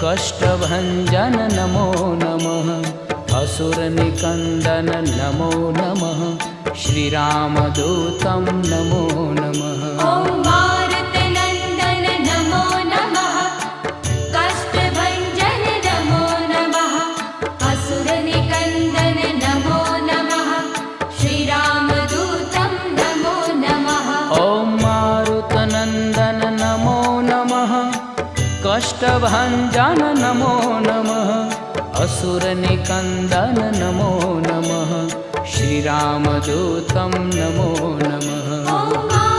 कष्टभञ्जन नमो नमः असुरनिकन्दन नमो नमः श्रीरामदूतं नमो नमः ॐ मारुतनन्दन नमो नमः कष्टभञ्जन नमो नमः असुरनिकन्दन नमो नमः श्रीरामदूतं नमो नमः ॐ मारुतनन्दन नमो नमः कष्टभञ्जन नमो नमः असुरनिकन्दन नमो नमः श्रीरामदूतं नमो नमः।